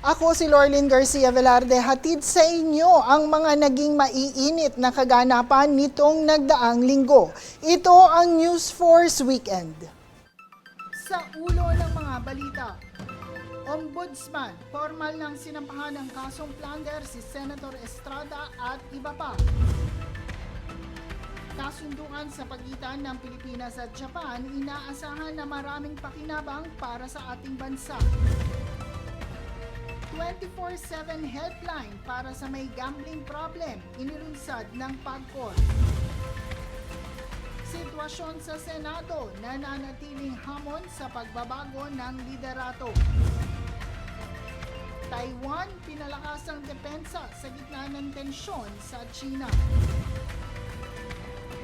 Ako si Lorlyn Garcia Velarde, hatid sa inyo ang mga naging maiinit na kaganapan nitong nagdaang linggo. Ito ang News Force Weekend. Sa ulo ng mga balita, Ombudsman, formal ng sinampahan ng kasong plunder si Senator Estrada at iba pa. Kasunduan sa pagitan ng Pilipinas at Japan, inaasahan na maraming pakinabang para sa ating bansa. 24/7 helpline para sa may gambling problem, inilunsad ng PAGCOR. Sitwasyon sa Senado, nananatiling hamon sa pagbabago ng liderato. Taiwan, pinalakas ang depensa sa gitna ng tensyon sa China.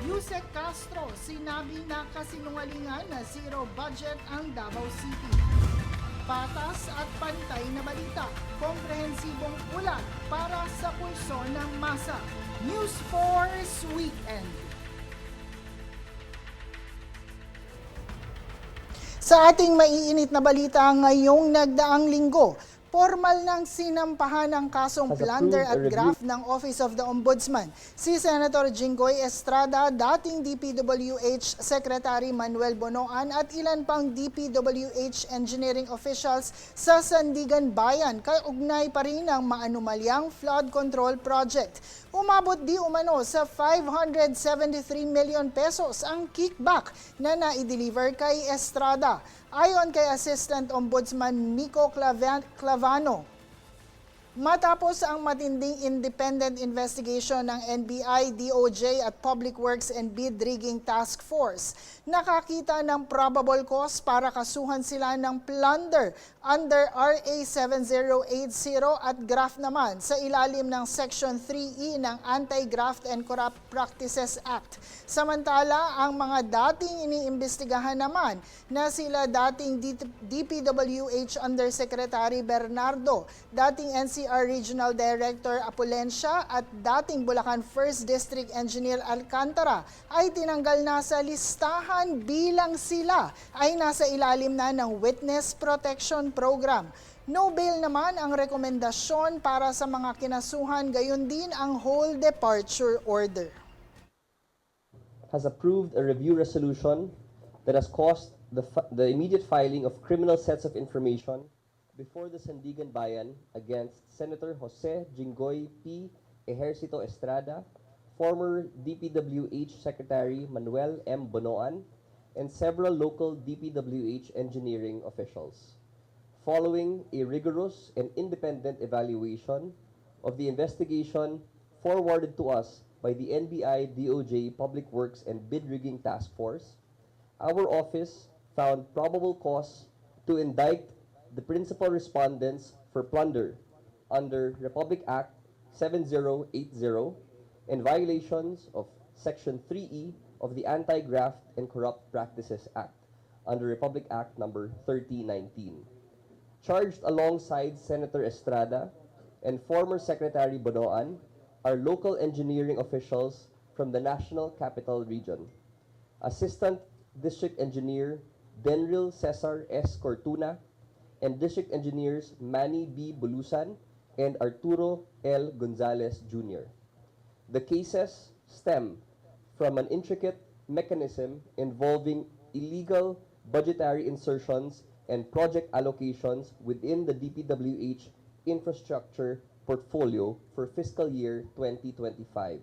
Yusek Castro, sinabi na kasinungalingan na zero budget ang Davao City. Patas at pantay na balita, komprehensibong ulat para sa pulso ng masa. News Force Weekend. Sa ating maiinit na balita ngayong nagdaang linggo, formal ng sinampahan ng kasong plunder at graft ng Office of the Ombudsman si Senator Jinggoy Estrada, dating DPWH Secretary Manuel Bonoan at ilan pang DPWH engineering officials sa Sandigan Bayan, kaugnay pa rin ng maanumalyang flood control project. Umabot di umano sa 573 million pesos ang kickback na na-deliver kay Estrada. Ayon kay Assistant Ombudsman Nico Clavano, matapos ang matinding independent investigation ng NBI, DOJ at Public Works and Bid Rigging Task Force, nakakita ng probable cause para kasuhan sila ng plunder under RA 7080 at graft naman sa ilalim ng Section 3E ng Anti-Graft and Corrupt Practices Act. Samantala, ang mga dating iniimbestigahan naman na sila dating DPWH Undersecretary Bernardo, dating NCR Regional Director Apulencia at dating Bulacan 1st District Engineer Alcantara ay tinanggal na sa listahan bilang sila ay nasa ilalim na ng Witness Protection Program. No bail naman ang rekomendasyon para sa mga kinasuhan, gayon din ang whole departure order. Has approved a review resolution that has caused the immediate filing of criminal sets of information before the Sandigan Bayan against Senator Jose Jinggoy P. Ejercito Estrada, former DPWH Secretary Manuel M. Bonoan, and several local DPWH engineering officials. Following a rigorous and independent evaluation of the investigation forwarded to us by the NBI, DOJ, Public Works and Bid Rigging Task Force, our office found probable cause to indict the principal respondents for plunder under Republic Act 7080 and violations of Section 3E of the Anti-Graft and Corrupt Practices Act under Republic Act number 3019. Charged alongside Senator Estrada and former Secretary Bonoan are local engineering officials from the National Capital Region. Assistant District Engineer Denril Cesar S. Cortuna and District Engineers Manny B. Bulusan and Arturo L. Gonzalez Jr. The cases stem from an intricate mechanism involving illegal budgetary insertions and project allocations within the DPWH infrastructure portfolio for fiscal year 2025.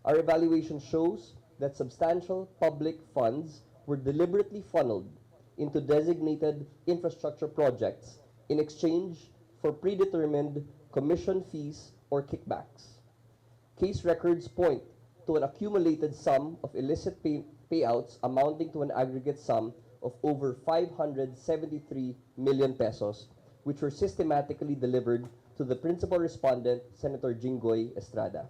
Our evaluation shows that substantial public funds were deliberately funneled into designated infrastructure projects in exchange for predetermined commission fees or kickbacks. Case records point to an accumulated sum of illicit payouts amounting to an aggregate sum of over 573 million pesos, which were systematically delivered to the principal respondent, Senator Jinggoy Estrada.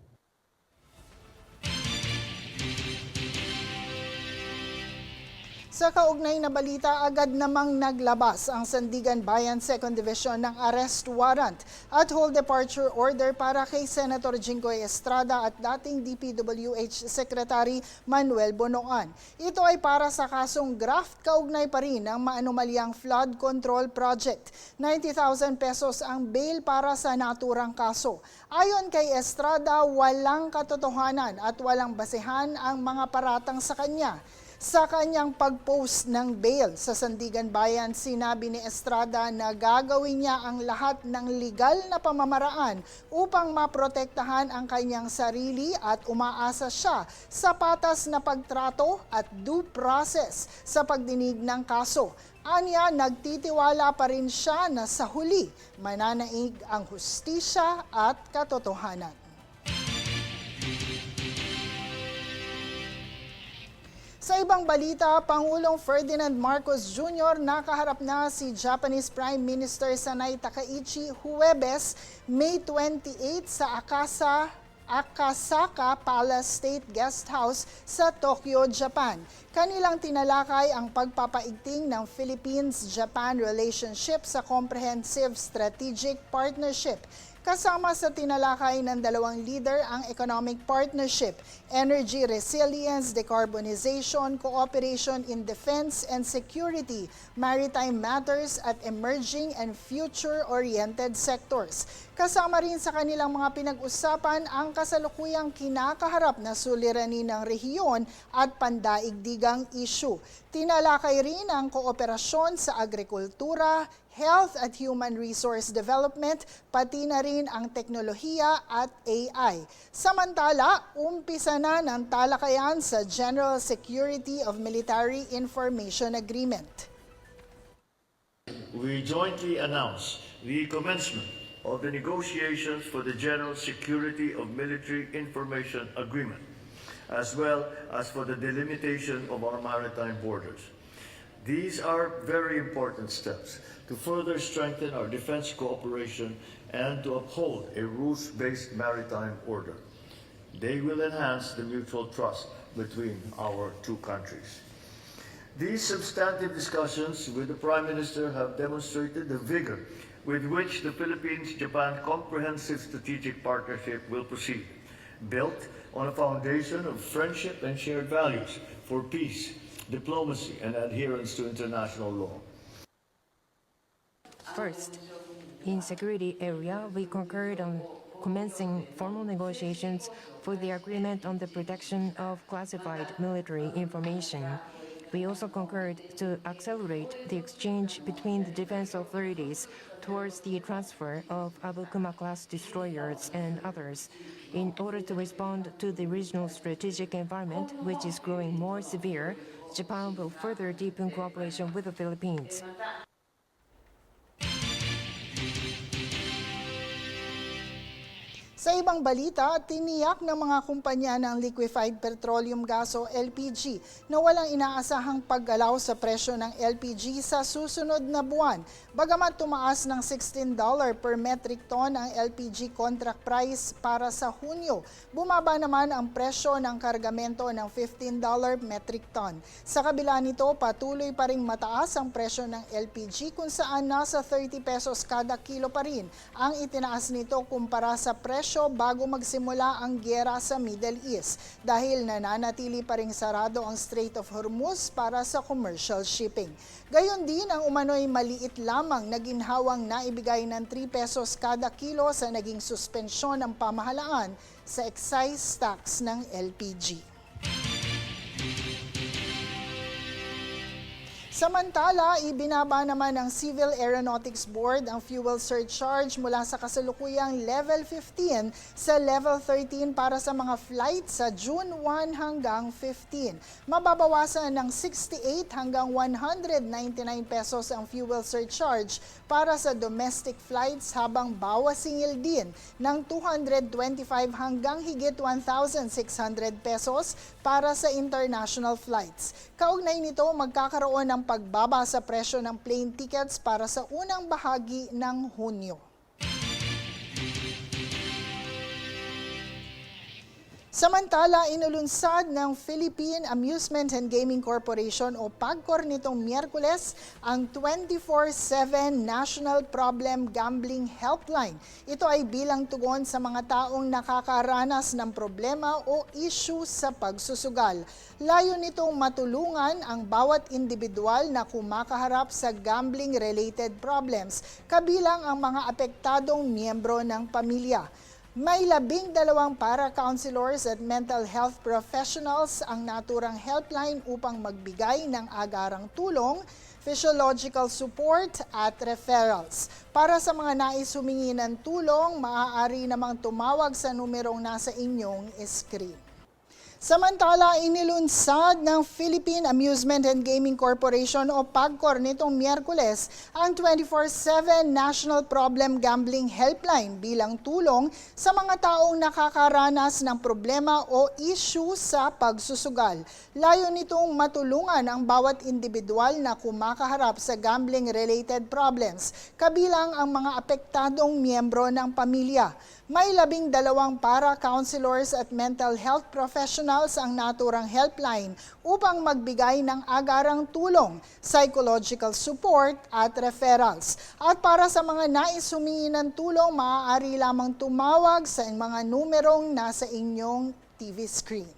Sa kaugnay na balita, agad namang naglabas ang Sandigan Bayan 2nd Division ng arrest warrant at hold departure order para kay Senator Jinggoy Estrada at dating DPWH Secretary Manuel Bonoan. Ito ay para sa kasong graft kaugnay pa rin ng maanumalyang flood control project. 90,000 pesos ang bail para sa naturang kaso. Ayon kay Estrada, walang katotohanan at walang basehan ang mga paratang sa kanya. Sa kanyang pag-post ng bail sa Sandigan Bayan, sinabi ni Estrada na gagawin niya ang lahat ng legal na pamamaraan upang maprotektahan ang kanyang sarili at umaasa siya sa patas na pagtrato at due process sa pagdinig ng kaso. Anya, nagtitiwala pa rin siya na sa huli mananaig ang hustisya at katotohanan. Sa ibang balita, Pangulong Ferdinand Marcos Jr. nakaharap na si Japanese Prime Minister Sanay Takaichi Huwebes, May 28 sa Akasaka Palace State Guest House sa Tokyo, Japan. Kanilang tinalakay ang pagpapaigting ng Philippines-Japan relationship sa Comprehensive Strategic Partnership. Kasama sa tinalakay ng dalawang leader ang economic partnership, energy resilience, decarbonization, cooperation in defense and security, maritime matters at emerging and future-oriented sectors. Kasama rin sa kanilang mga pinag-usapan ang kasalukuyang kinakaharap na suliranin ng rehiyon at pandaigdigang issue. Tinalakay rin ang kooperasyon sa agrikultura, health at human resource development, pati na rin ang teknolohiya at AI. Samantala, umpisa na ng talakayan sa General Security of Military Information Agreement. We jointly announce the commencement of the negotiations for the General Security of Military Information Agreement, as well as for the delimitation of our maritime borders. These are very important steps to further strengthen our defense cooperation and to uphold a rules-based maritime order. They will enhance the mutual trust between our two countries. These substantive discussions with the Prime Minister have demonstrated the vigor with which the Philippines-Japan Comprehensive Strategic Partnership will proceed, built on a foundation of friendship and shared values for peace, diplomacy, and adherence to international law. First, in security area, we concurred on commencing formal negotiations for the agreement on the protection of classified military information. We also concurred to accelerate the exchange between the defense authorities towards the transfer of Abukuma-class destroyers and others in order to respond to the regional strategic environment, which is growing more severe. Japan will further deepen cooperation with the Philippines. Sa ibang balita, tiniyak ng mga kumpanya ng liquefied petroleum gas o LPG na walang inaasahang paggalaw sa presyo ng LPG sa susunod na buwan. Bagamat tumaas ng $16 per metric ton ang LPG contract price para sa Hunyo, bumaba naman ang presyo ng kargamento ng $15 metric ton. Sa kabila nito, patuloy pa ring mataas ang presyo ng LPG kung saan nasa 30 pesos kada kilo pa rin ang itinaas nito kumpara sa presyo bago magsimula ang giyera sa Middle East dahil nananatili pa ring sarado ang Strait of Hormuz para sa commercial shipping. Gayon din ang umano'y maliit lamang na ginhawang naibigay ng 3 pesos kada kilo sa naging suspensyon ng pamahalaan sa excise tax ng LPG. Samantala, ibinaba naman ng Civil Aeronautics Board ang fuel surcharge mula sa kasalukuyang Level 15 sa Level 13 para sa mga flights sa June 1 hanggang 15. Mababawasan ng 68 hanggang 199 pesos ang fuel surcharge para sa domestic flights habang bawasingil din ng 225 hanggang higit 1,600 pesos para sa international flights. Kaugnay nito, magkakaroon ng pagbaba sa presyo ng plane tickets para sa unang bahagi ng Hunyo. Samantala, inulunsad ng Philippine Amusement and Gaming Corporation o PAGCOR nitong Miyerkules ang 24/7 National Problem Gambling Helpline. Ito ay bilang tugon sa mga taong nakakaranas ng problema o issue sa pagsusugal. Layo nitong matulungan ang bawat individual na kumakaharap sa gambling-related problems, kabilang ang mga apektadong miyembro ng pamilya. May 12 para-counselors at mental health professionals ang naturang helpline upang magbigay ng agarang tulong, physiological support at referrals. Para sa mga nais humingi ng tulong, maaari namang tumawag sa numerong nasa inyong screen. Samantala, inilunsad ng Philippine Amusement and Gaming Corporation o PAGCOR nitong Miyerkules ang 24/7 National Problem Gambling Helpline bilang tulong sa mga taong nakakaranas ng problema o issue sa pagsusugal. Layo nitong matulungan ang bawat individual na kumakaharap sa gambling-related problems, kabilang ang mga apektadong miyembro ng pamilya. May 12 para-counselors at mental health professionals ang naturang helpline upang magbigay ng agarang tulong, psychological support at referrals. At para sa mga nais humingi ng tulong, maaari lamang tumawag sa mga numerong nasa inyong TV screen.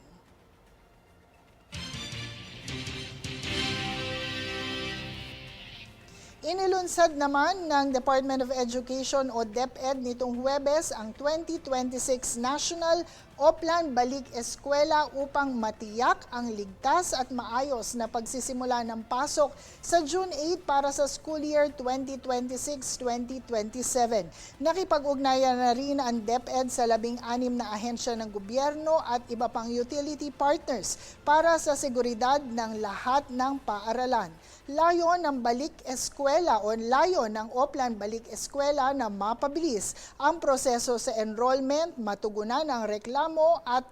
Inilunsad naman ng Department of Education o DepEd nitong Huwebes ang 2026 National Oplan Balik Eskwela upang matiyak ang ligtas at maayos na pagsisimula ng pasok sa June 8 para sa school year 2026-2027. Nakipag-ugnayan na rin ang DepEd sa 16 na ahensya ng gobyerno at iba pang utility partners para sa seguridad ng lahat ng paaralan. Layo ng Balik Eskwela o layo ng Oplan Balik Eskwela na mapabilis ang proseso sa enrollment, matugunan ang reklamo at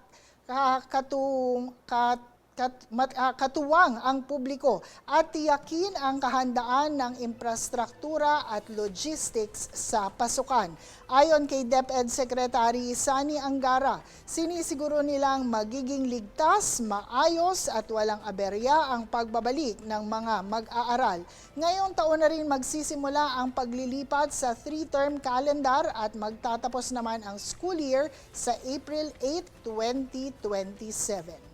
katuwang ang publiko at tiyakin ang kahandaan ng infrastruktura at logistics sa pasukan. Ayon kay DepEd Secretary Sani Angara, sinisiguro nilang magiging ligtas, maayos at walang aberya ang pagbabalik ng mga mag-aaral. Ngayong taon na rin magsisimula ang paglilipat sa 3-term calendar at magtatapos naman ang school year sa April 8, 2027.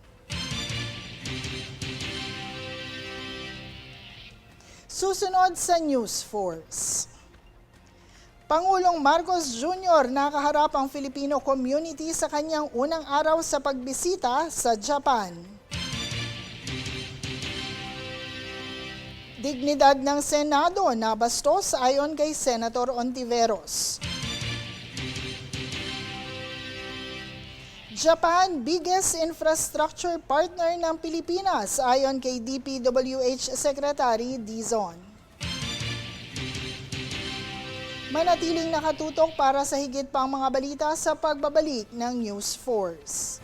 Susunod sa News Force. Pangulong Marcos Jr. nakaharap ang Filipino community sa kanyang unang araw sa pagbisita sa Japan. Dignidad ng Senado nabastos ayon kay Senator Ontiveros. Japan, biggest infrastructure partner ng Pilipinas ayon kay DPWH Secretary Dizon. Manatiling nakatutok para sa higit pang mga balita sa pagbabalik ng News Force.